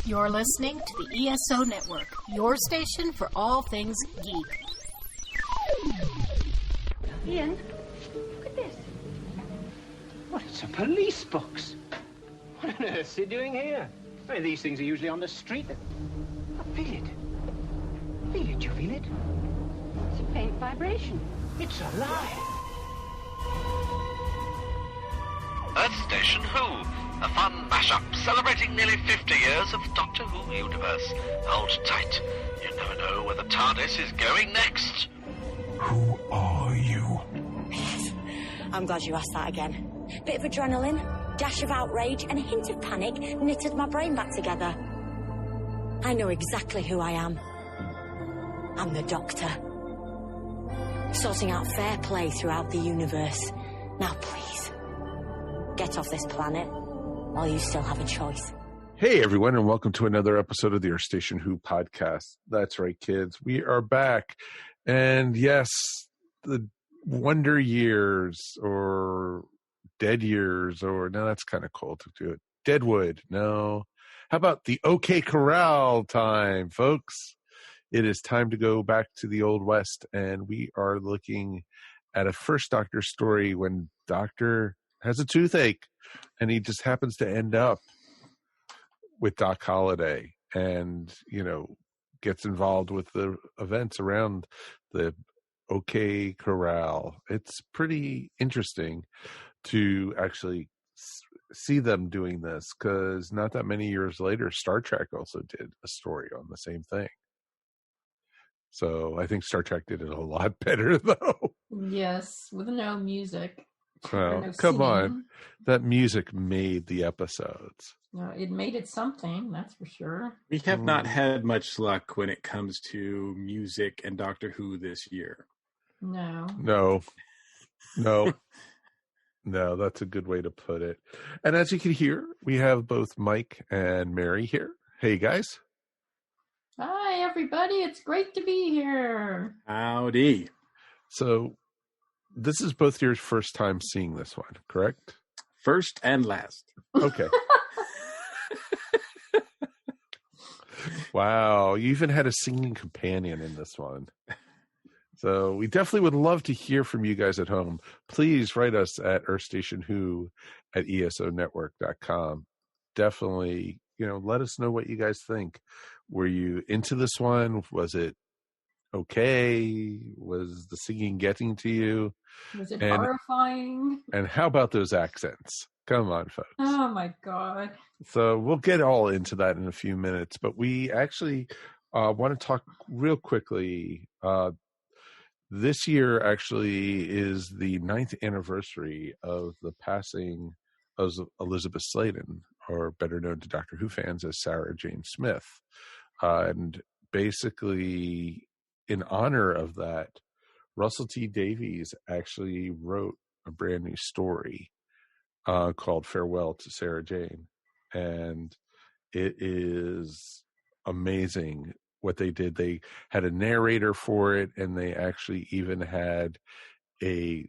You're listening to the ESO Network, your station for all things geek. Ian, look at this. What, it's a police box. What on earth is he doing here? I mean, these things are usually on the street. I feel it. Feel it, you feel it? It's a faint vibration. It's alive. Earth Station Who, a fun mashup celebrating nearly 50 years of Doctor Who universe. Hold tight. You never know where the TARDIS is going next. Who are you? I'm glad you asked that again. Bit of adrenaline, dash of outrage, and a hint of panic knitted my brain back together. I know exactly who I am. I'm the Doctor. Sorting out fair play throughout the universe. Now please, get off this planet while you still have a choice. Hey everyone, and welcome to another episode of the Earth Station Who podcast. That's right, kids. We are back. And yes, the Wonder Years or Dead Years, or no, that's kind of cold to do it. Deadwood, no. How about the OK Corral time, folks? It is time to go back to the Old West, and we are looking at a first Doctor story when Doctor has a toothache, and he just happens to end up with Doc Holliday and, you know, gets involved with the events around the OK Corral. It's pretty interesting to actually see them doing this, because not that many years later, Star Trek also did a story on the same thing. So I think Star Trek did it a lot better, though. Yes, with no music. Well, no come singing. on. That music made the episodes. No, it made it something, that's for sure. We have not had much luck when it comes to music and Doctor Who this year. No. No, that's a good way to put it. And as you can hear, we have both Mike and Mary here. Hey, guys. Hi, everybody. It's great to be here. Howdy. So this is both your first time seeing this one, correct? First and last. Okay. Wow. You even had a singing companion in this one. So we definitely would love to hear from you guys at home. Please write us at earthstationwho@esonetwork.com. Definitely, you know, let us know what you guys think. Were you into this one? Was it okay? Was the singing getting to you? Was it horrifying? And how about those accents? Come on, folks. Oh, my God. So we'll get all into that in a few minutes, but we actually want to talk real quickly. This year actually is the 9th anniversary of the passing of Elizabeth Sladen, or better known to Doctor Who fans as Sarah Jane Smith. And basically, in honor of that, Russell T. Davies actually wrote a brand new story called Farewell to Sarah Jane. And it is amazing what they did. They had a narrator for it, and they actually even had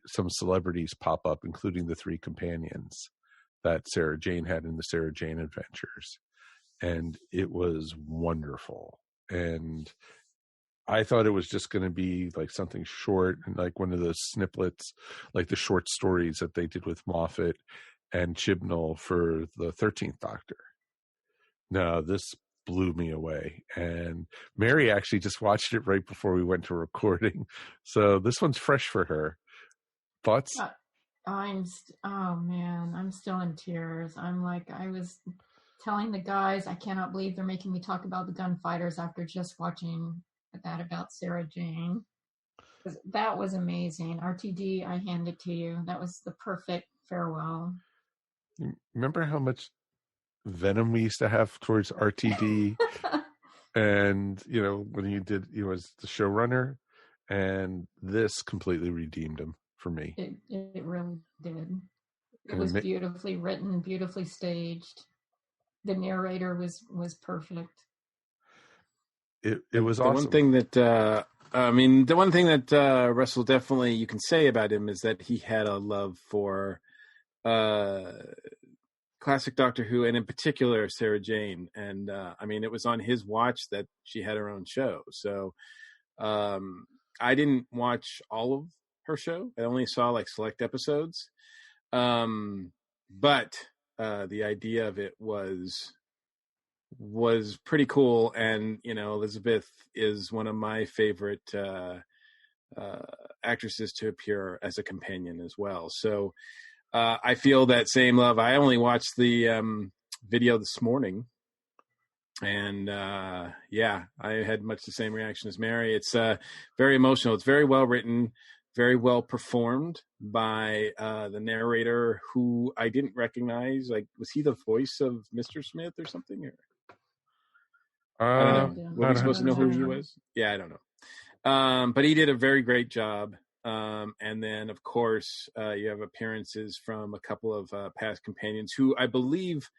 some celebrities pop up, including the 3 companions that Sarah Jane had in the Sarah Jane Adventures. And it was wonderful. And I thought it was just going to be like something short, and like one of those snippets, like the short stories that they did with Moffat and Chibnall for the 13th Doctor. No, this blew me away. And Mary actually just watched it right before we went to recording. So this one's fresh for her. Thoughts? I'm still in tears. I was telling the guys, I cannot believe they're making me talk about the Gunfighters after just watching that about Sarah Jane. That was amazing. RTD, I hand it to you. That was the perfect farewell. Remember how much venom we used to have towards RTD? And, you know, when he was the showrunner, and this completely redeemed him for me. It really did. It was beautifully written, beautifully staged. The narrator was perfect. It was awesome. The one thing that Russell definitely you can say about him is that he had a love for classic Doctor Who, and in particular Sarah Jane. And I mean, it was on his watch that she had her own show. So I didn't watch all of her show. I only saw like select episodes. But the idea of it was pretty cool. And, you know, Elizabeth is one of my favorite actresses to appear as a companion as well. So I feel that same love. I only watched the video this morning, and yeah, I had much the same reaction as Mary. It's very emotional. It's very well written, very well performed by the narrator, who I didn't recognize. Like, was he the voice of Mr. Smith or something? Or I don't know. Were we supposed to know who he was? Yeah, I don't know. But he did a very great job. And then, of course, you have appearances from a couple of past companions who I believe,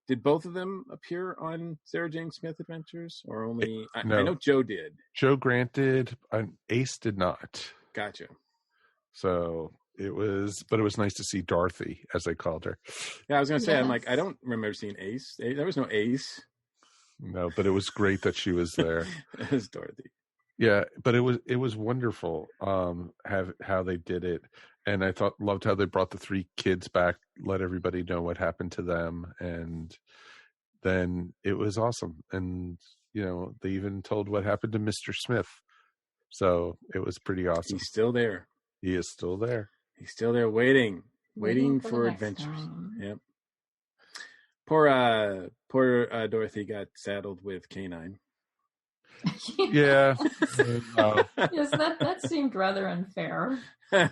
did both of them appear on Sarah Jane Smith Adventures, or only? No. I know Joe did. Joe Grant did. Ace did not. Gotcha. So it was nice to see Dorothy, as they called her. Yeah, I was going to say, yes. I'm like, I don't remember seeing Ace. There was no Ace. No, but it was great that she was there. It was Dorothy. Yeah, but it was wonderful how they did it, and I loved how they brought the 3 kids back, let everybody know what happened to them, and then it was awesome. And you know, they even told what happened to Mr. Smith, so it was pretty awesome. He's still there. He is still there. He's still there, waiting for adventures. Yep. Poor Dorothy got saddled with K9. Yeah. Yes, that seemed rather unfair. Well,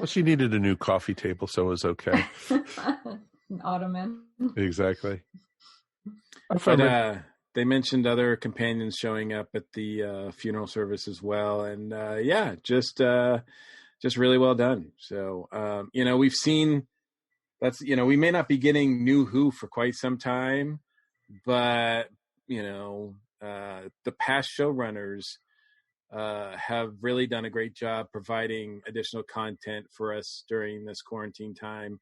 she needed a new coffee table, so it was okay. An ottoman. Exactly. But they mentioned other companions showing up at the funeral service as well, and yeah, just really well done. So you know, we've seen we may not be getting new Who for quite some time, but you know, the past showrunners have really done a great job providing additional content for us during this quarantine time.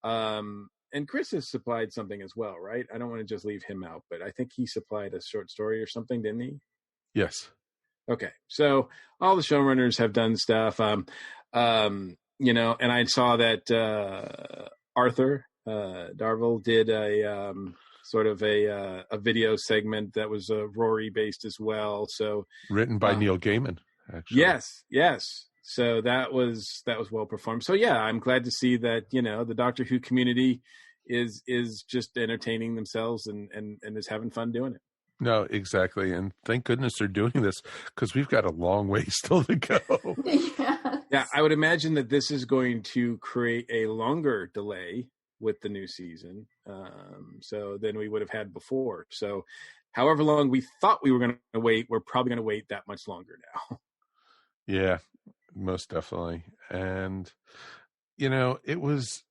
And Chris has supplied something as well, right? I don't want to just leave him out, but I think he supplied a short story or something, didn't he? Yes. Okay. So all the showrunners have done stuff. You know, and I saw that Arthur Darvill did a sort of a video segment that was Rory based as well. So written by Neil Gaiman, actually. Yes. So that was well performed. So yeah, I'm glad to see that, you know, the Doctor Who community is just entertaining themselves and is having fun doing it. No, exactly. And thank goodness they're doing this, because we've got a long way still to go. Yeah, I would imagine that this is going to create a longer delay with the new season, so than we would have had before. So however long we thought we were going to wait, we're probably going to wait that much longer now. Yeah, most definitely. And you know, it was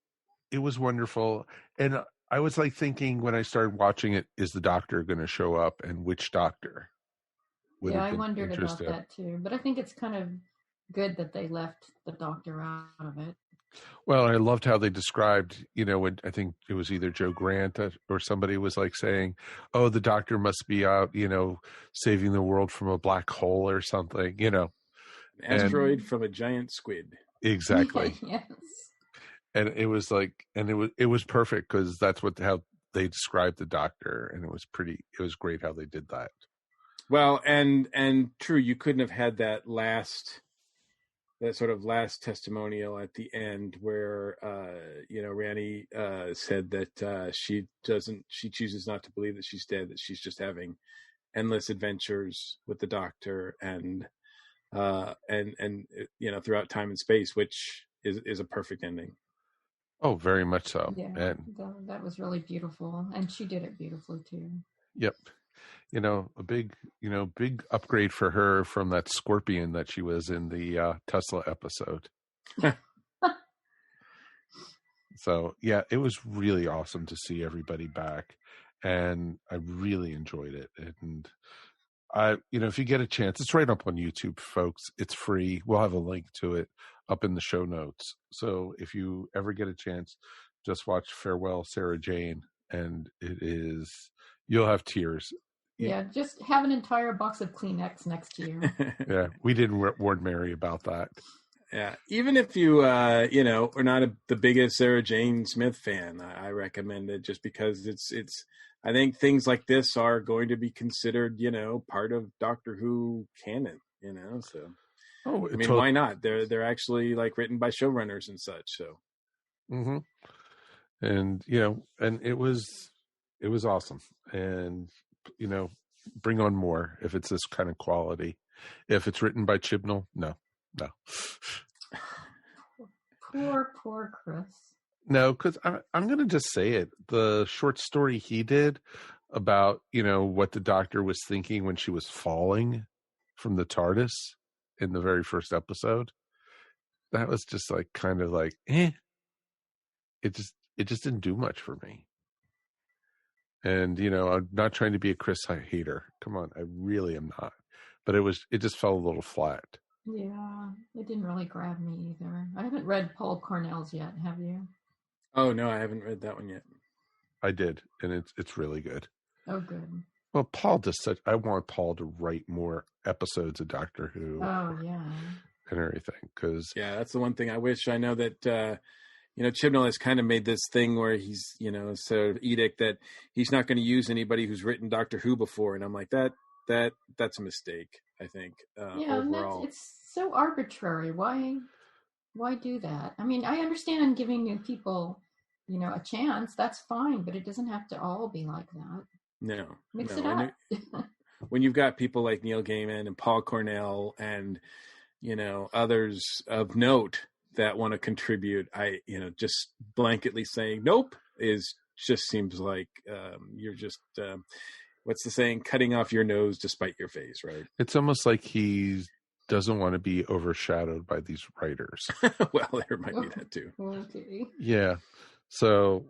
wonderful. And I was like thinking when I started watching it, is the Doctor going to show up, and which Doctor? Yeah, I wondered about that too. But I think it's kind of good that they left the Doctor out of it. Well, I loved how they described, you know, when I think it was either Joe Grant or somebody was like saying, oh, the Doctor must be out, you know, saving the world from a black hole or something, you know. An asteroid from a giant squid. Exactly. Yes. And it was like, and it was perfect, because that's how they described the Doctor, and it was great how they did that. Well, and true, you couldn't have had that sort of last testimonial at the end where you know, Rani said that she chooses not to believe that she's dead, that she's just having endless adventures with the Doctor and you know, throughout time and space, which is a perfect ending. Oh, very much so. Yeah, and that was really beautiful, and she did it beautifully too. Yep. You know, a big upgrade for her from that scorpion that she was in the Tesla episode. So yeah, it was really awesome to see everybody back, and I really enjoyed it. And you know, if you get a chance, it's right up on YouTube, folks. It's free. We'll have a link to it up in the show notes. So if you ever get a chance, just watched Farewell, Sarah Jane, and you'll have tears. Yeah, just have an entire box of Kleenex next to you. Yeah, we did warn Mary about that. Yeah, even if you, are not the biggest Sarah Jane Smith fan, I recommend it just because it's. I think things like this are going to be considered, part of Doctor Who canon. So. Oh, I mean, why not? They're actually like written by showrunners and such. So. Mm-hmm. And and it was awesome, and bring on more if it's this kind of quality. If it's written by Chibnall, no. Poor Chris. No, because I'm going to just say it. The short story he did about, what the Doctor was thinking when she was falling from the TARDIS in the very first episode, that was just like kind of like, It just didn't do much for me. And, I'm not trying to be a Chris hater. Come on, I really am not. But it just fell a little flat. Yeah, it didn't really grab me either. I haven't read Paul Cornell's yet, have you? Oh, no, I haven't read that one yet. I did, and it's really good. Oh, good. Well, Paul I want Paul to write more episodes of Doctor Who. Oh, yeah. And everything, because... Yeah, that's the one thing I wish. I know that, Chibnall has kind of made this thing where he's, sort of edict that he's not going to use anybody who's written Doctor Who before. And I'm like, that's a mistake, I think, overall. It's so arbitrary. Why do that? I mean, I understand giving new people, a chance. That's fine, but it doesn't have to all be like that. No. Mix it up. When you've got people like Neil Gaiman and Paul Cornell and, others of note that want to contribute, just blanketly saying nope just seems like you're just what's the saying, cutting off your nose to spite your face, right? It's almost like he doesn't want to be overshadowed by these writers. Well, there might be that too. Okay. Yeah, so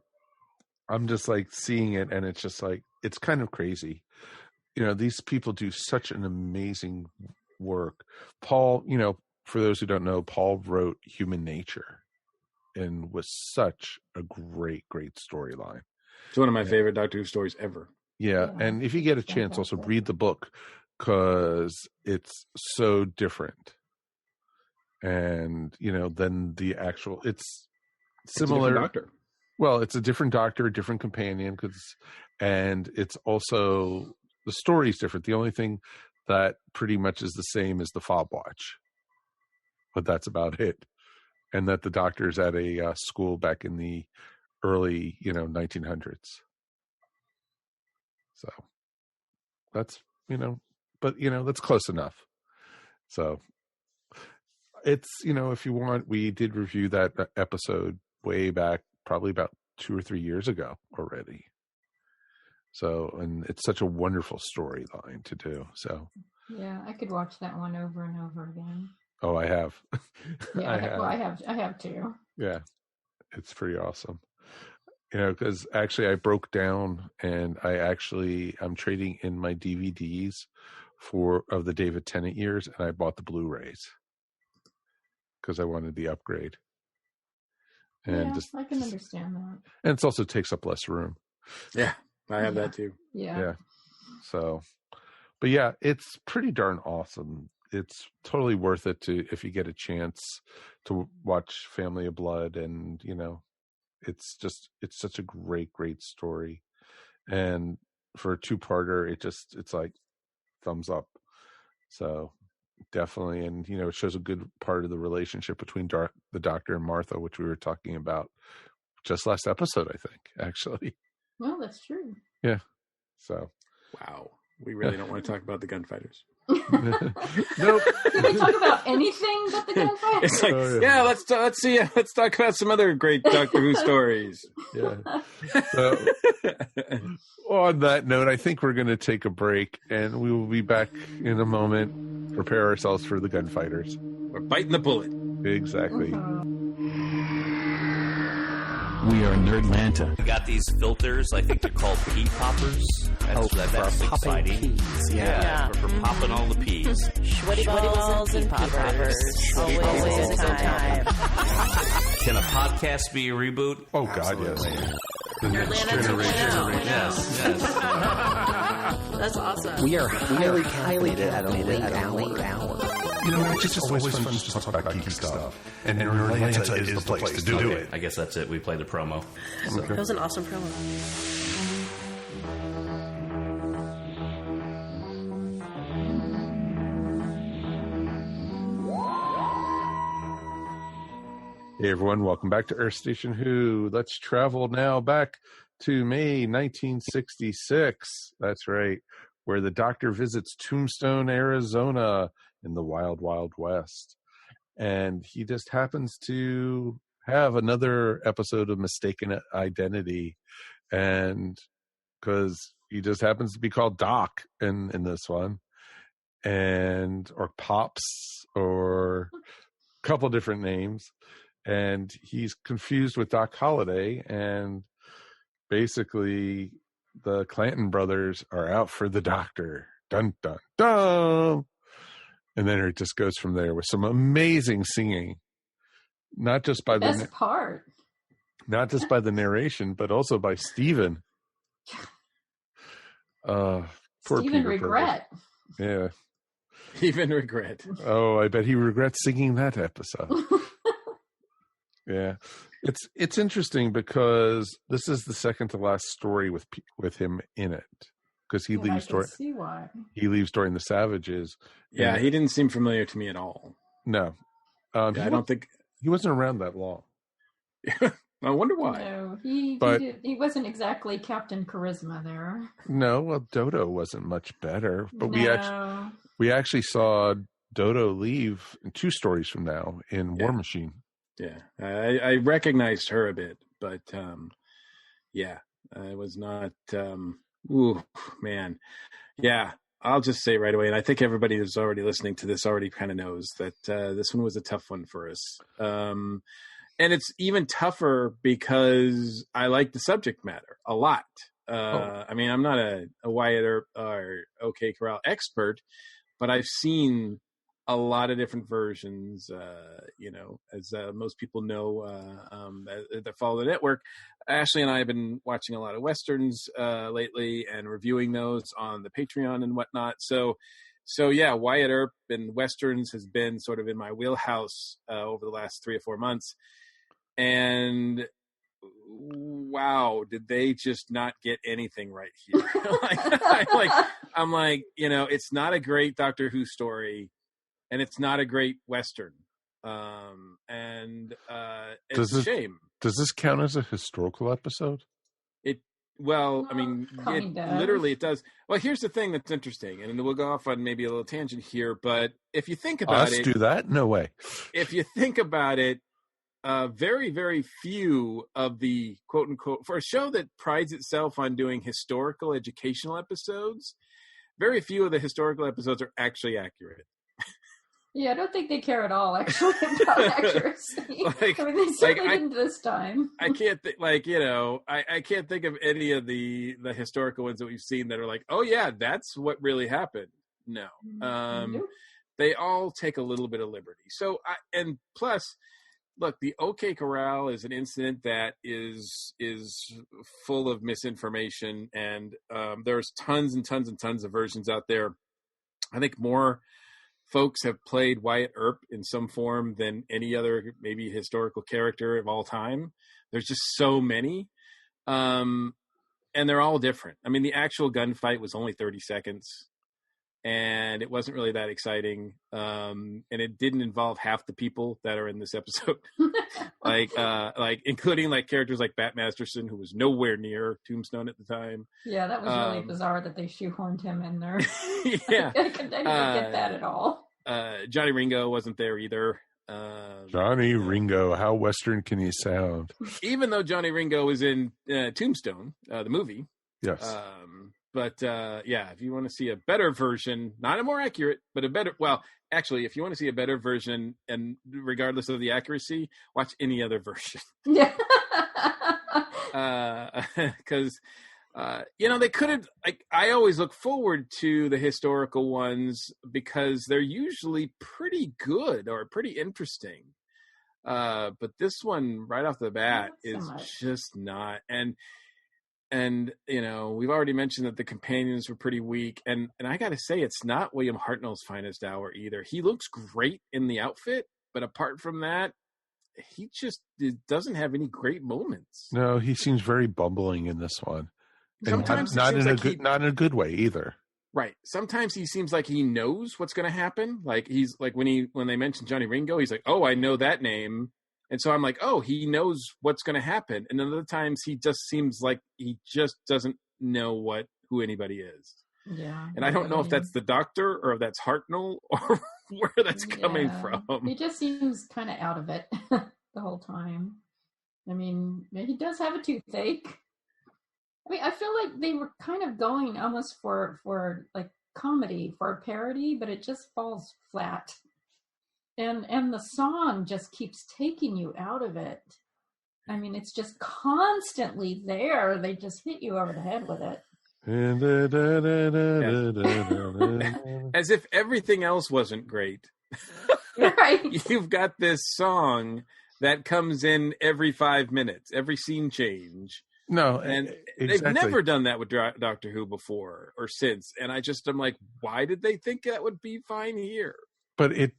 I'm just like seeing it, and it's just like it's kind of crazy. These people do such an amazing work. Paul, for those who don't know, Paul wrote Human Nature and was such a great storyline. It's one of my favorite Doctor Who stories ever. Yeah. And if you get a chance, also read the book because it's so different. And, than the actual, it's similar. It's a doctor. Well, it's a different doctor, a different companion, and it's also, the story's different. The only thing that pretty much is the same as the Fob Watch. But that's about it. And that the doctor's at a school back in the early, 1900s. So that's, but, that's close enough. So it's, if you want, we did review that episode way back, probably about 2 or 3 years ago already. So, and it's such a wonderful storyline to do. So, yeah, I could watch that one over and over again. Oh, I have. Yeah, I have too. Yeah, it's pretty awesome. Because actually I broke down and I'm trading in my DVDs of the David Tennant years, and I bought the Blu-rays because I wanted the upgrade. And I can understand that. And it also takes up less room. Yeah, I have that too. Yeah. So, but yeah, it's pretty darn awesome. It's totally worth it if you get a chance to watch Family of Blood, and it's such a great story. And for a 2-parter, it's like thumbs up. So definitely. And, it shows a good part of the relationship between the Doctor and Martha, which we were talking about just last episode, I think, actually. Well, that's true. Yeah. So. Wow. We really don't want to talk about the Gunfighters. Nope. Can we talk about anything but the Gunfighters? It's like, let's talk about some other great Doctor Who stories. Yeah. So, on that note, I think we're going to take a break, and we will be back in a moment. Prepare ourselves for the Gunfighters. We're biting the bullet. Exactly. We are Nerdlanta. We got these filters. I think they're called pea poppers. That's exciting. Peas. Yeah, for popping all the peas. Sweaty balls and poppers. Always a good time. Can a podcast be a reboot? Oh, God, yes. The next Nerdland generation. Yes. That's awesome. We are highly caffeinated at a late hour. You know, it's just always fun to talk about geeky stuff. And Nerdlanta is the place to do it. I guess that's it. We played the promo. So, that was an awesome promo. Hey everyone, welcome back to Earth Station Who. Let's travel now back to May 1966. That's right, where the Doctor visits Tombstone, Arizona in the Wild Wild West. And he just happens to have another episode of Mistaken Identity. And because he just happens to be called Doc in this one. Or Pops, or a couple different names. And he's confused with Doc Holliday, and basically the Clanton brothers are out for the Doctor. Dun, dun, dun! And then it just goes from there with some amazing singing. Not just by Best part. Not just by the narration, but also by Stephen. Poor Stephen Peter Regret. Yeah. Even regret. Oh, I bet he regrets singing that episode. Yeah, it's interesting because this is the second to last story with him in it, because he leaves during the Savages. Yeah, he didn't seem familiar to me at all. No, I don't think he wasn't around that long. I wonder why. No, he wasn't exactly Captain Charisma there. No, well, Dodo wasn't much better, but we actually saw Dodo leave in 2 stories from now in War Machine. Yeah, I recognized her a bit, but yeah, I was not. Ooh, man, yeah. I'll just say right away, and I think everybody who's already listening to this already kind of knows that this one was a tough one for us. And it's even tougher because I like the subject matter a lot. I mean, I'm not a Wyatt Earp or OK Corral expert, but I've seen a lot of different versions, as most people know that follow the network. Ashley and I have been watching a lot of Westerns lately and reviewing those on the Patreon and whatnot. So yeah, Wyatt Earp and Westerns has been sort of in my wheelhouse over the last 3 or 4 months. And wow, did they just not get anything right here? I'm like, it's not a great Doctor Who story. And it's not a great Western. It's a shame. Does this count as a historical episode? It literally it does. Well, here's the thing that's interesting, and we'll go off on maybe a little tangent here, but if you think about Us do that? No way. If you think about it, very, very few of the quote-unquote, for a show that prides itself on doing historical educational episodes, very few of the historical episodes are actually accurate. Yeah, I don't think they care at all, actually, about accuracy. They certainly didn't this time. I can't I can't think of any of the historical ones that we've seen that are like, oh yeah, that's what really happened. No, they all take a little bit of liberty. So, and plus, look, the OK Corral is an incident that is full of misinformation, and there's tons and tons and tons of versions out there. I think more folks have played Wyatt Earp in some form than any other maybe historical character of all time. There's just so many. And they're all different. I mean, the actual gunfight was only 30 seconds and it wasn't really that exciting. And it didn't involve half the people that are in this episode. Including characters like Bat Masterson, who was nowhere near Tombstone at the time. Yeah, that was really bizarre that they shoehorned him in there. Yeah. I didn't get that at all. Johnny Ringo wasn't there either. Johnny Ringo, how Western can you sound? Even though Johnny Ringo was in Tombstone, the movie. Yes. If you want to see a better version, not a more accurate, but a better, if you want to see a better version, and regardless of the accuracy, watch any other version. Yeah. Because They could have, I always look forward to the historical ones because they're usually pretty good or pretty interesting. But this one right off the bat is just not. And we've already mentioned that the companions were pretty weak. And I got to say, it's not William Hartnell's finest hour either. He looks great in the outfit, but apart from that, he just doesn't have any great moments. No, he seems very bumbling in this one. Sometimes not in a good way either. Right. Sometimes he seems like he knows what's going to happen. Like he's like when they mention Johnny Ringo, he's like, "Oh, I know that name," and so I'm like, "Oh, he knows what's going to happen." And then other times he just seems like he just doesn't know who anybody is. Yeah. And I don't know if that's the Doctor or if that's Hartnell or where that's coming from. He just seems kind of out of it the whole time. I mean, he does have a toothache. I mean, I feel like they were kind of going almost for like comedy, for a parody, but it just falls flat. And the song just keeps taking you out of it. I mean, it's just constantly there. They just hit you over the head with it. As if everything else wasn't great. Right. You've got this song that comes in every 5 minutes, every scene change. No, and exactly. They've never done that with Doctor Who before or since. And I'm like, why did they think that would be fine here? But it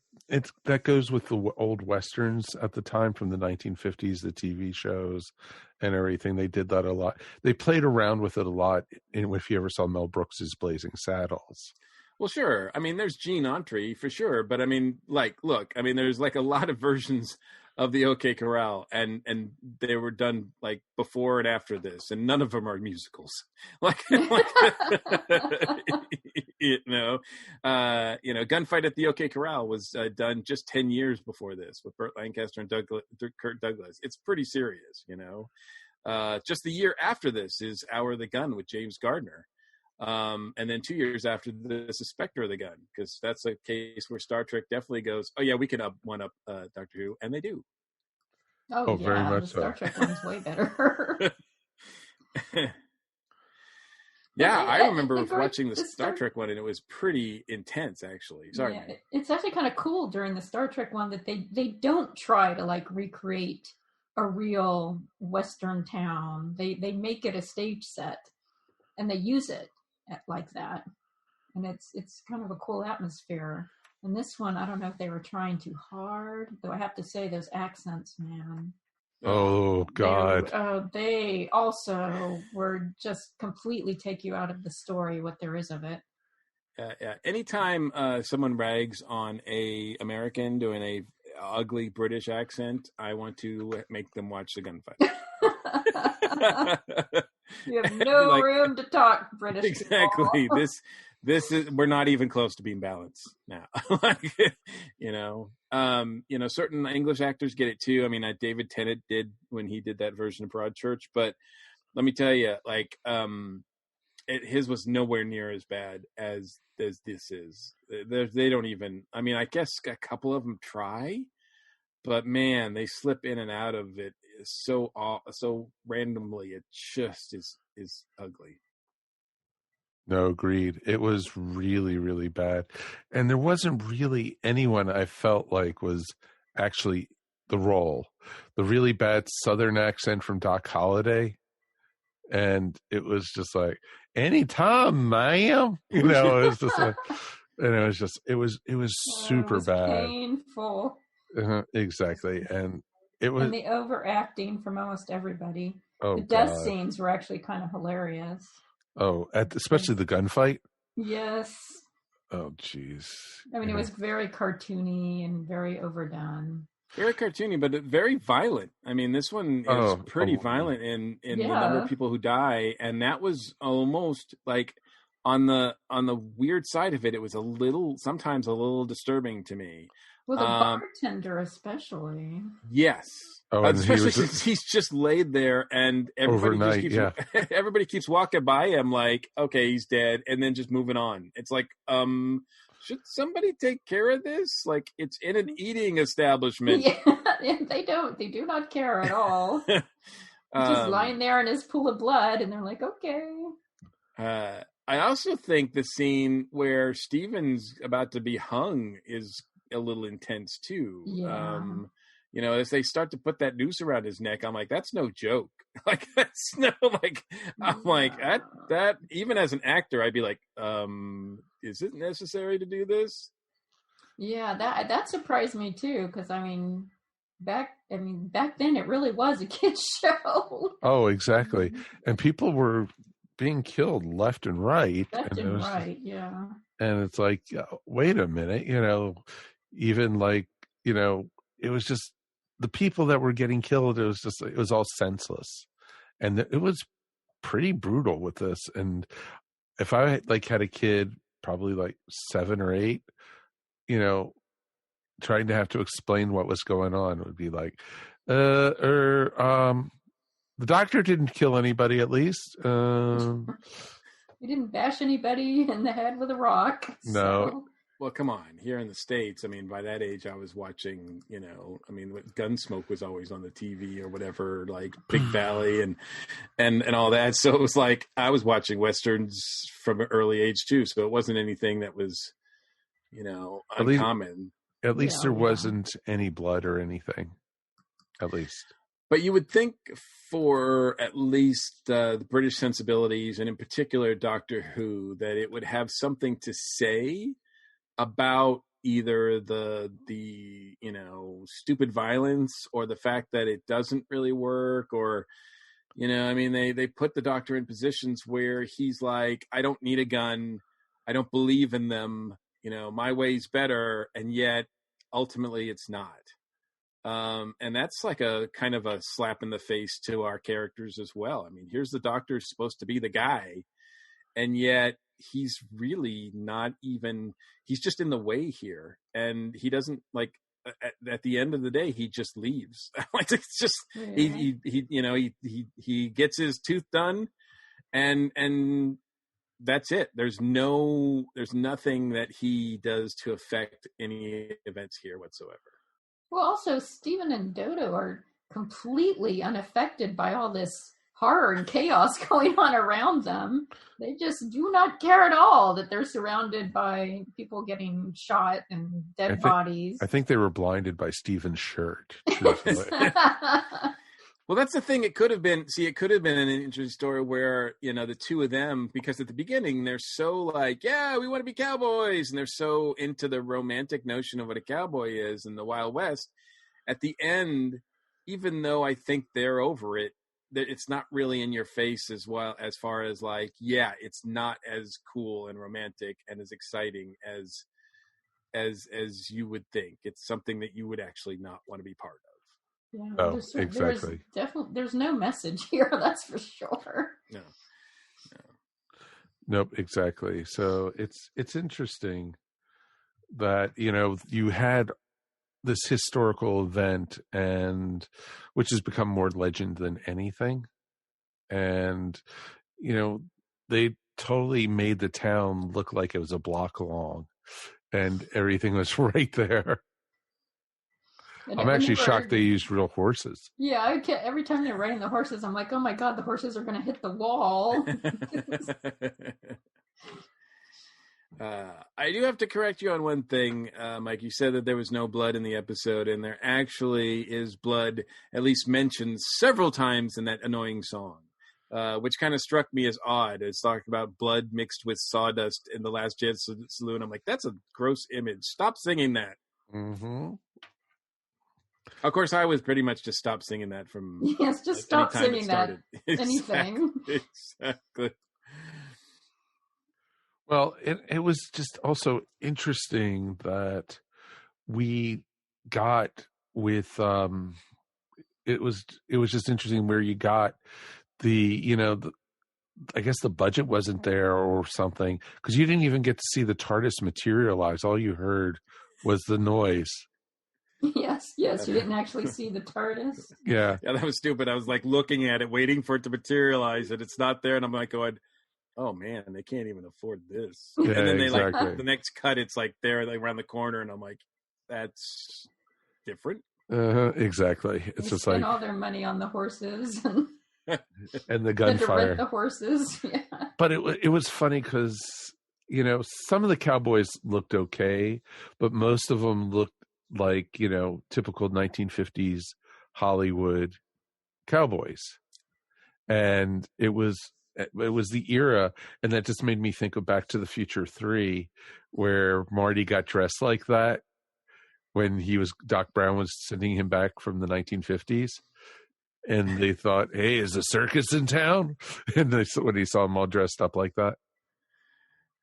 that goes with the old westerns at the time from the 1950s, the TV shows and everything. They did that a lot. They played around with it a lot. If you ever saw Mel Brooks's Blazing Saddles. Well, sure. I mean, there's Gene Autry for sure, but I mean, look. I mean, there's a lot of versions of the OK Corral, and they were done before and after this, and none of them are musicals. Gunfight at the OK Corral was done just 10 years before this with Burt Lancaster and Kirk Douglas. It's pretty serious, Just the year after this is Hour of the Gun with James Gardner. And then 2 years after this is Spectre of the Gun, because that's a case where Star Trek definitely goes, oh yeah, we can one up Doctor Who, and they do. Oh yeah, very much the so. Star Trek one's way better. Yeah, I remember watching the Star Trek one, and it was pretty intense, actually. Sorry. Yeah, it's actually kind of cool during the Star Trek one that they don't try to recreate a real Western town. They make it a stage set, and they use it like that, and it's kind of a cool atmosphere. And this one, I don't know if they were trying too hard, though. I have to say those accents, man. Oh God! They also were just completely take you out of the story, what there is of it. Yeah. Anytime someone rags on a American doing a ugly British accent, I want to make them watch the Gunfight. You have no room to talk, British. Exactly. People. This is, we're not even close to being balanced now. Certain English actors get it too. I mean, David Tennant did when he did that version of Broadchurch, but let me tell you, his was nowhere near as bad as this is. They don't even, I mean, I guess a couple of them try, but man, they slip in and out of it so randomly. It just is ugly. No, agreed. It was really, really bad. And there wasn't really anyone I felt like was actually the role. The really bad Southern accent from Doc Holliday. And it was just like, anytime, ma'am. It was just like, and it was super bad. Painful. Exactly. And it was. And the overacting from almost everybody. Oh, the death God. scenes were actually kind of hilarious. Oh, especially the gunfight? Yes. Oh, jeez. I mean, it was very cartoony and very overdone. Very cartoony, but very violent. I mean, this one is pretty violent in the number of people who die, and that was almost on the weird side of it. It was sometimes a little disturbing to me. Well, the bartender especially. Yes. Oh, especially since he's just laid there and everybody everybody keeps walking by him like, okay, he's dead, and then just moving on. It's like, should somebody take care of this? Like, it's in an eating establishment. Yeah, they do not care at all. Just lying there in his pool of blood, and they're like, okay. I also think the scene where Steven's about to be hung is a little intense too. Yeah. As they start to put that noose around his neck, I'm like, that's no joke. Like, that's no, like, I'm like, that, even as an actor, I'd be like, is it necessary to do this? Yeah, that surprised me too, because back then it really was a kids show. Oh, exactly. And people were being killed left and right. Yeah. And it's like, wait a minute, even like, it was just the people that were getting killed. It was all senseless. And it was pretty brutal with this. And if I had a kid, probably like 7 or 8, trying to have to explain what was going on, it would be like, the doctor didn't kill anybody, at least. He didn't bash anybody in the head with a rock. No. So. Well, come on. Here in the States, by that age, I was watching, Gunsmoke was always on the TV or whatever, like Big Valley and all that. So it was like I was watching Westerns from an early age, too. So it wasn't anything that was, uncommon. At least there wasn't any blood or anything, at least. But you would think for at least the British sensibilities, and in particular Doctor Who, that it would have something to say about either the stupid violence or the fact that it doesn't really work, or they put the Doctor in positions where he's like, I don't need a gun, I don't believe in them, my way's better, and yet ultimately it's not. And that's like a kind of a slap in the face to our characters as well. Here's the Doctor supposed to be the guy, and yet he's really not even, he's just in the way here. And he doesn't at the end of the day, he just leaves. It's just, he gets his tooth done and that's it. There's nothing that he does to affect any events here whatsoever. Well, also, Stephen and Dodo are completely unaffected by all this horror and chaos going on around them. They just do not care at all that they're surrounded by people getting shot and dead bodies. I think they were blinded by Stephen's shirt. Well, that's the thing. It could have been an interesting story where, the two of them, because at the beginning, they're so like, yeah, we want to be cowboys. And they're so into the romantic notion of what a cowboy is in the Wild West. At the end, even though I think they're over it, it's not really in your face as well, as far as like, yeah, it's not as cool and romantic and as exciting as you would think. It's something that you would actually not want to be part of. Yeah, exactly. There's no message here, that's for sure. No. Nope, exactly. So it's interesting that, you had this historical event, and which has become more legend than anything. And, they totally made the town look like it was a block long and everything was right there. I'm actually shocked they used real horses. Yeah, every time they're riding the horses, I'm like, oh my God, the horses are going to hit the wall. I do have to correct you on one thing, Mike. You said that there was no blood in the episode, and there actually is blood, at least mentioned several times in that annoying song, which kind of struck me as odd. It's talking about blood mixed with sawdust in the Last Jazz Saloon. I'm like, that's a gross image. Stop singing that. Mm-hmm. Of course, I was pretty much just stopped singing that from... Yes, just stop singing that. Anything. Exactly. Well, it was just also interesting that we got with... it was just interesting where you got I guess the budget wasn't there or something, because you didn't even get to see the TARDIS materialize. All you heard was the noise. Yes, you didn't actually see the TARDIS. Yeah, that was stupid. I was like looking at it, waiting for it to materialize, and it's not there, and I'm like going, "Oh man, they can't even afford this." Yeah, and then they exactly. the next cut, it's like there, like around the corner, and I'm like, "That's different." Exactly. It's They just spent like all their money on the horses. and the Had to rent gunfire. the horses. Yeah. But it was funny because, you know, some of the cowboys looked okay, but most of them looked like, you know, typical 1950s Hollywood cowboys. And it was the era, and that just made me think of Back to the Future 3, where Marty got dressed like that when Doc Brown was sending him back from the 1950s. And they thought, hey, is the circus in town? And when he saw them all dressed up like that.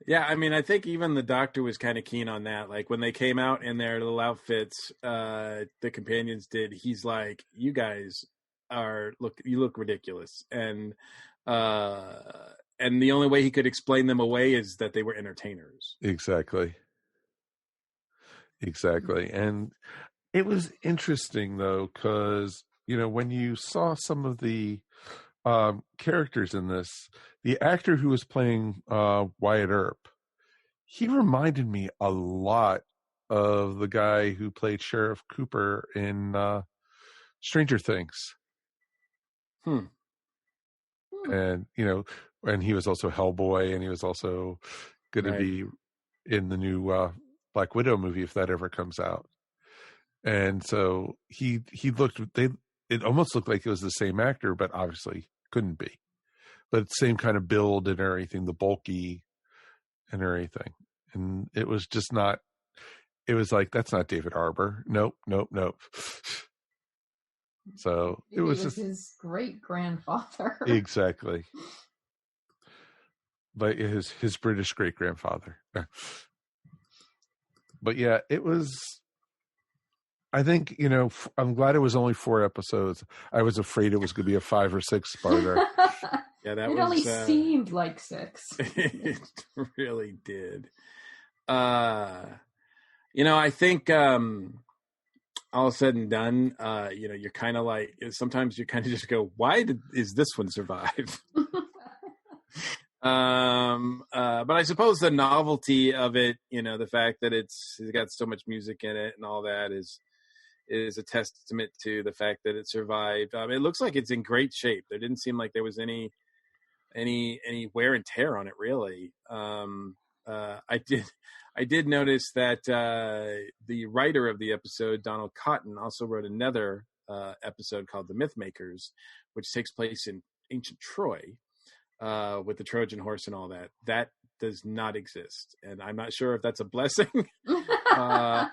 Yeah, I mean, I think even the Doctor was kind of keen on that. Like when they came out in their little outfits, the companions did. He's like, you guys you look ridiculous. And the only way he could explain them away is that they were entertainers. Exactly. And it was interesting, though, because, you know, when you saw some of the characters in this, the actor who was playing Wyatt Earp, he reminded me a lot of the guy who played Sheriff Cooper in Stranger Things. And, you know, and he was also Hellboy, and he was also going to be in the new Black Widow movie if that ever comes out. And so he looked, it almost looked like it was the same actor, but obviously couldn't be. But same kind of build and everything, the bulky and everything. And it was just not, it was like, that's not David Harbour. Nope. So it was just his great-grandfather. Exactly. But his British great-grandfather. But yeah, it was, I think, you know, I'm glad it was only 4 episodes. I was afraid it was going to be a 5 or 6 parter. Yeah, that it only seemed like 6. It really did. You know, I think all said and done, you know, you're kind of like, sometimes you kind of just go, why is this one survive? But I suppose the novelty of it, you know, the fact that it's got so much music in it and all that is a testament to the fact that it survived. It looks like it's in great shape. There didn't seem like there was any wear and tear on it, really. I did notice that the writer of the episode, Donald Cotton, also wrote another episode called The Mythmakers, which takes place in ancient Troy with the Trojan horse and all that. That does not exist. And I'm not sure if that's a blessing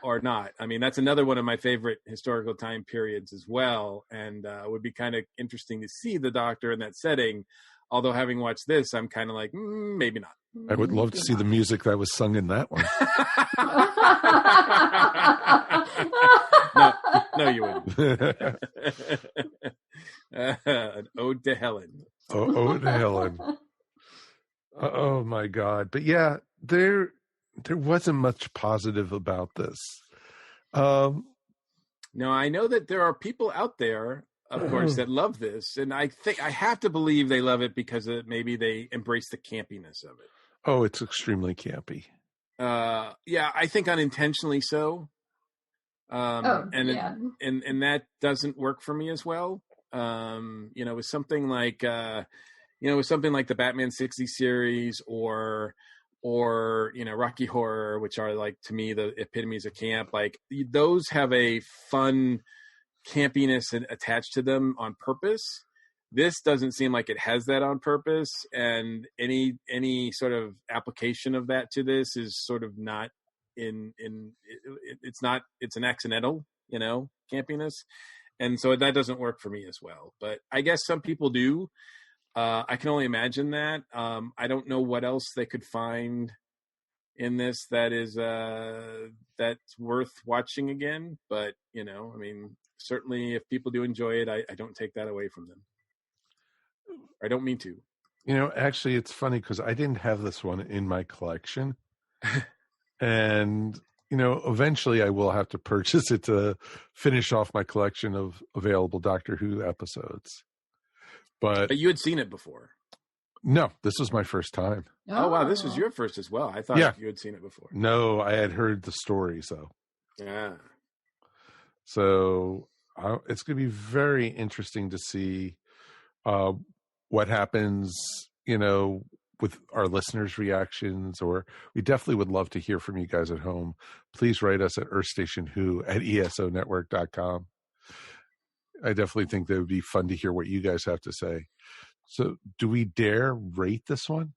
or not. I mean, that's another one of my favorite historical time periods as well. And it would be kind of interesting to see the Doctor in that setting. Although having watched this, I'm kind of like, maybe not. I would love to see the music that was sung in that one. No, you wouldn't. An ode to Helen. Ode to Helen. Oh my God! But yeah, there wasn't much positive about this. No, I know that there are people out there, of course, that love this, and I think I have to believe they love it because maybe they embrace the campiness of it. Oh, it's extremely campy. Yeah, I think unintentionally so. And that doesn't work for me as well. You know, with something like the Batman 60 series or you know, Rocky Horror, which are like, to me, the epitomes of camp. Like, those have a fun campiness attached to them on purpose. This doesn't seem like it has that on purpose, and any sort of application of that to this is sort of not it's an accidental, you know, campiness. And so that doesn't work for me as well. But I guess some people do. I can only imagine that. I don't know what else they could find in this that is that's worth watching again. But, you know, I mean, certainly if people do enjoy it, I don't take that away from them. I don't mean to. You know, actually, it's funny because I didn't have this one in my collection. And, you know, eventually I will have to purchase it to finish off my collection of available Doctor Who episodes. But you had seen it before. No, this was my first time. Oh, wow. This was your first as well. I thought you had seen it before. No, I had heard the stories, though. Yeah. So it's going to be very interesting to see what happens, with our listeners' reactions, or we definitely would love to hear from you guys at home. Please write us at earthstationwho@esonetwork.com. I definitely think that would be fun to hear what you guys have to say. So do we dare rate this one?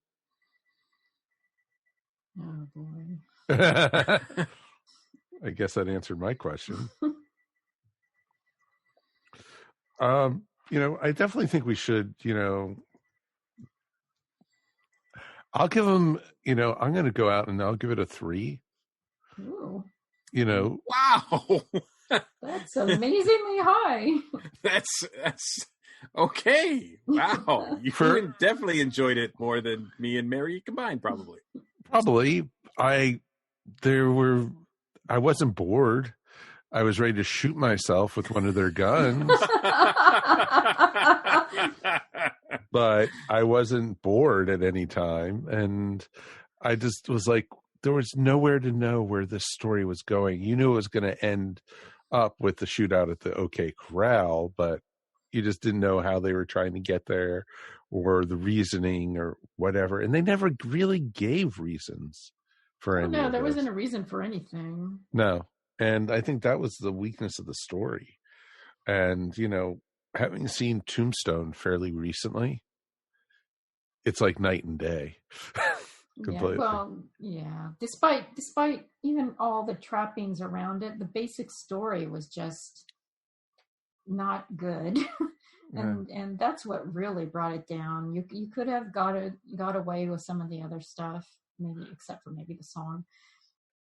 Oh, boy. I guess that answered my question. I definitely think we should, I'll give them, I'm going to go out and I'll give it a 3. Ooh. Wow. That's amazingly high. That's okay. Wow. You definitely enjoyed it more than me and Mary combined, probably. I wasn't bored. I was ready to shoot myself with one of their guns. But I wasn't bored at any time. And I just was like, there was nowhere to know where this story was going. You knew it was going to end up with the shootout at the OK Corral, but you just didn't know how they were trying to get there or the reasoning or whatever. And they never really gave reasons for any of there this. wasn't a reason for anything. No. And I think that was the weakness of the story. And, having seen Tombstone fairly recently, it's like night and day. Completely. Despite even all the trappings around it, the basic story was just not good. and that's what really brought it down. You could have got away with some of the other stuff, maybe except for maybe the song.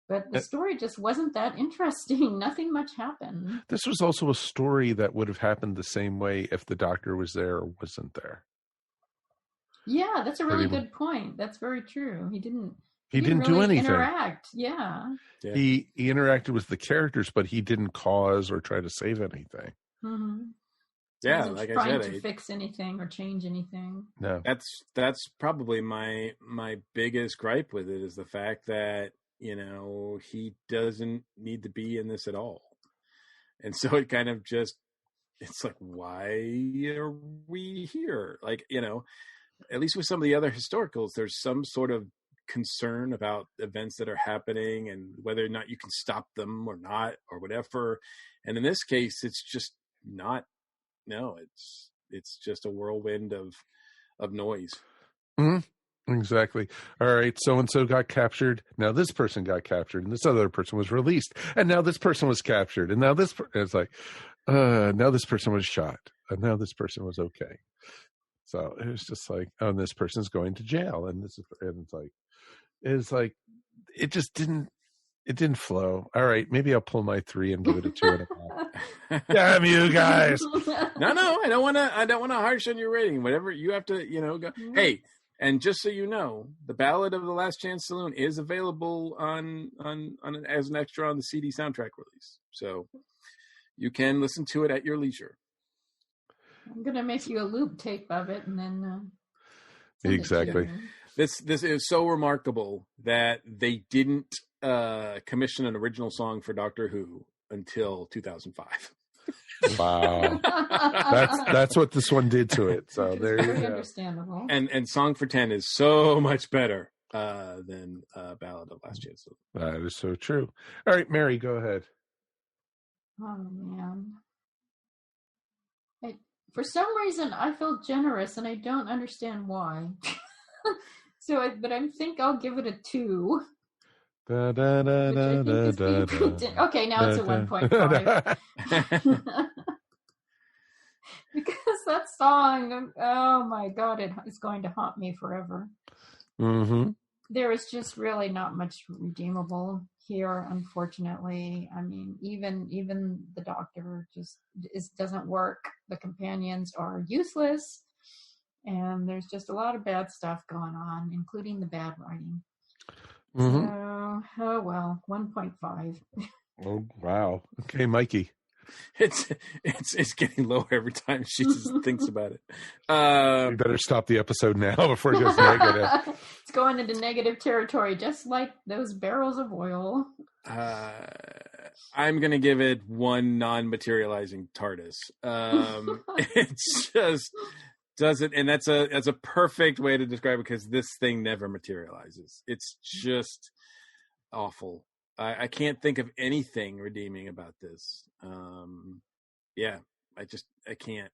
But the story just wasn't that interesting. Nothing much happened. This was also a story that would have happened the same way if the doctor was there or wasn't there. Yeah, that's a really good point. That's very true. He didn't do really anything. Interact. Yeah. He interacted with the characters, but he didn't cause or try to save anything. Mm-hmm. Yeah, he wasn't like trying I said, to fix anything or change anything. No, that's probably my biggest gripe with it is the fact that he doesn't need to be in this at all, and so it kind of it's like, why are we here? Like, at least with some of the other historicals, there's some sort of concern about events that are happening and whether or not you can stop them or not or whatever. And in this case, it's just not. No, it's just a whirlwind of noise. Mm-hmm. Exactly. All right. So-and-so got captured. Now this person got captured and this other person was released. And now this person was captured. And now it's like, now this person was shot. And now this person was okay. So it was just like, oh, and this person's going to jail. And it's like, it just didn't flow. All right. Maybe I'll pull my 3 and give it a 2.5. Damn you guys. No, I don't want to harsh on your rating. Whatever you have to, go. Hey, and just so you know, the Ballad of the Last Chance Saloon is available on as an extra on the CD soundtrack release. So you can listen to it at your leisure. I'm going to make you a loop tape of it and then exactly. This is so remarkable that they didn't commission an original song for Doctor Who until 2005. Wow. That's what this one did to it. So there you go. Understandable. And Song for 10 is so much better than Ballad of Last Chance. That is so true. All right, Mary, go ahead. Oh man. For some reason I feel generous and I don't understand why. But I think I'll give it a 2. Da, da, da, da, da, da, da, okay, now it's a 1.5. Because that song, oh my God, it is going to haunt me forever. Mm-hmm. There is just really not much redeemable here, unfortunately. I mean, even the doctor just doesn't work. The companions are useless. And there's just a lot of bad stuff going on, including the bad writing. Mm-hmm. So, oh well, 1.5. Oh wow. Okay, Mikey. It's getting lower every time she just thinks about it. You better stop the episode now before it goes negative. It's going into negative territory, just like those barrels of oil. I'm gonna give it 1 non-materializing TARDIS. It's just doesn't, and that's a perfect way to describe it, because this thing never materializes. It's just awful. I can't think of anything redeeming about this. I can't.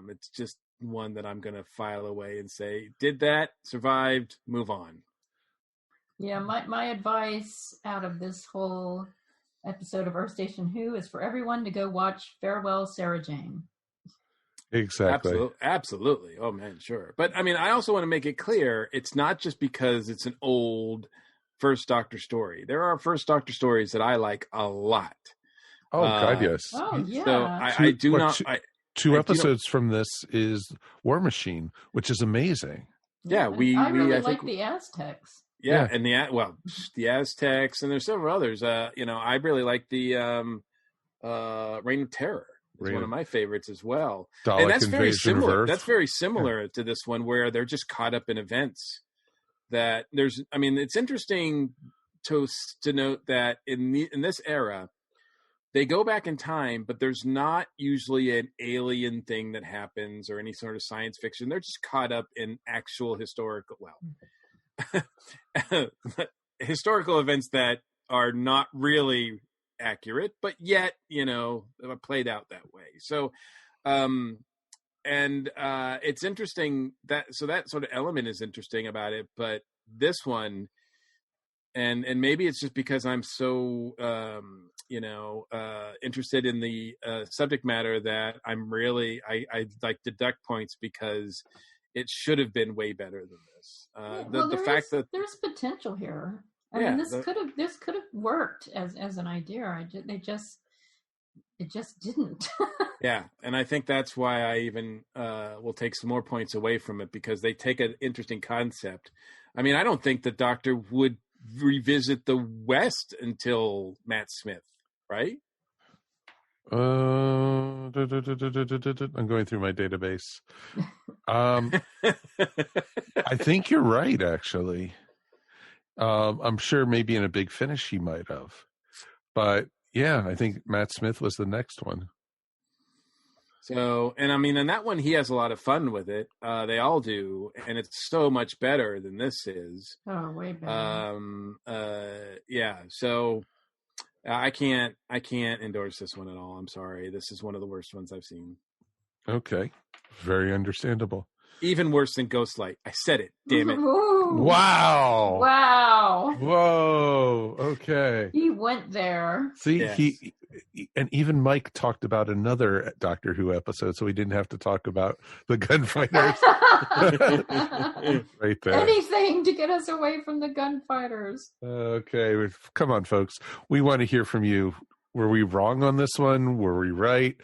It's just one that I'm going to file away and say, did that, survived, move on. Yeah, my advice out of this whole episode of Earth Station Who is for everyone to go watch Farewell, Sarah Jane. Exactly. Absolutely. Oh, man, sure. But, I mean, I also want to make it clear, it's not just because it's an old First Doctor story. There are First Doctor stories that I like a lot. Oh, God, yes. Oh, yeah. So I do not... Two episodes from this is War Machine, which is amazing. Yeah, I really like the Aztecs. Yeah, and the Aztecs, and there's several others. I really like the Reign of Terror. It's one of my favorites as well. Dalek and that's very similar. Earth. That's very similar to this one, where they're just caught up in events. It's interesting to note that in this era, they go back in time, but there's not usually an alien thing that happens or any sort of science fiction. They're just caught up in actual historical events that are not really accurate, but yet, played out that way. So, it's interesting that sort of element is interesting about it, but this one, and maybe it's just because I'm so, interested in the subject matter that I like deduct points, because it should have been way better than this. There's potential here. I mean, this could have worked as an idea. It just didn't. Yeah, and I think that's why I even will take some more points away from it, because they take an interesting concept. I mean, I don't think the Doctor would revisit the West until Matt Smith, right? I'm going through my database. I think you're right, actually. I'm sure maybe in a Big Finish he might have. But yeah, I think Matt Smith was the next one. So, and that one, he has a lot of fun with it. They all do. And it's so much better than this is. Oh, way better. Yeah. So I can't endorse this one at all. I'm sorry. This is one of the worst ones I've seen. Okay. Very understandable. Even worse than Ghostlight. I said it. Damn it. Wow. Wow. Whoa. Okay. He went there. See, Yes. he and even Mike talked about another Doctor Who episode, so we didn't have to talk about the Gunfighters. Right there. Anything to get us away from the Gunfighters. Okay. Come on, folks. We want to hear from you. Were we wrong on this one? Were we right?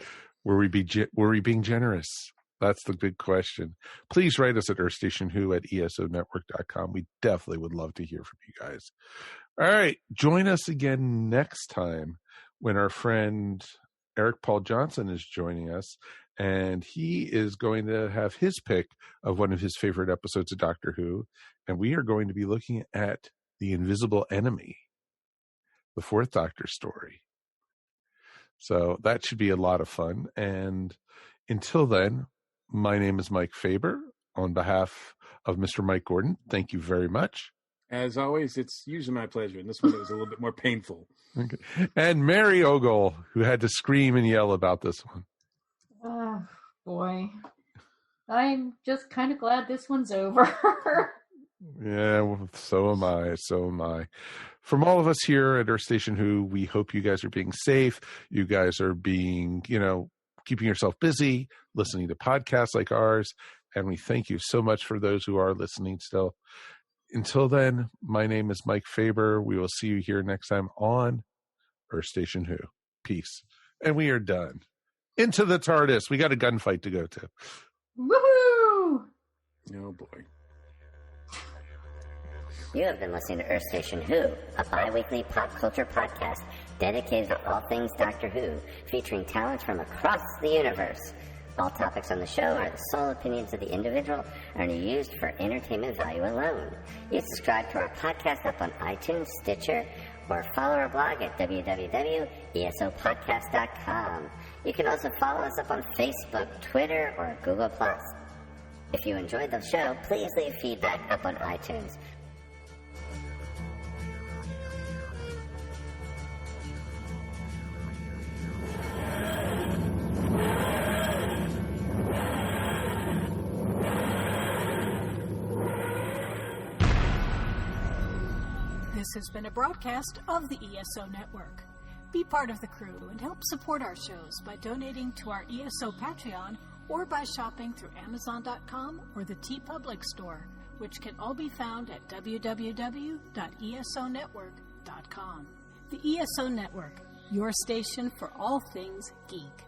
Were we being generous? That's the big question. Please write us at earthstationwho@esonetwork.com. We definitely would love to hear from you guys. All right. Join us again next time when our friend Eric Paul Johnson is joining us, and he is going to have his pick of one of his favorite episodes of Doctor Who, and we are going to be looking at The Invisible Enemy, the Fourth Doctor story. So that should be a lot of fun. And until then, my name is Mike Faber. On behalf of Mr. Mike Gordon, thank you very much. As always, it's usually my pleasure. And this one was a little bit more painful. Okay. And Mary Ogle, who had to scream and yell about this one. Oh, boy. I'm just kind of glad this one's over. Yeah, well, so am I. From all of us here at Earth Station Who, we hope you guys are being safe. You guys are being, keeping yourself busy, listening to podcasts like ours. And we thank you so much for those who are listening still. Until then, my name is Mike Faber. We will see you here next time on Earth Station Who. Peace. And we are done. Into the TARDIS. We got a gunfight to go to. Woohoo! Oh, boy. You have been listening to Earth Station Who, a bi-weekly pop culture podcast dedicated to all things Doctor Who, featuring talents from across the universe. All topics on the show are the sole opinions of the individual and are used for entertainment value alone. You subscribe to our podcast up on iTunes, Stitcher, or follow our blog at www.esopodcast.com. You can also follow us up on Facebook, Twitter, or Google+. If you enjoyed the show, please leave feedback up on iTunes. This has been a broadcast of the ESO Network. Be part of the crew and help support our shows by donating to our ESO Patreon or by shopping through Amazon.com or the TeePublic store, which can all be found at www.esonetwork.com. The ESO Network, your station for all things geek.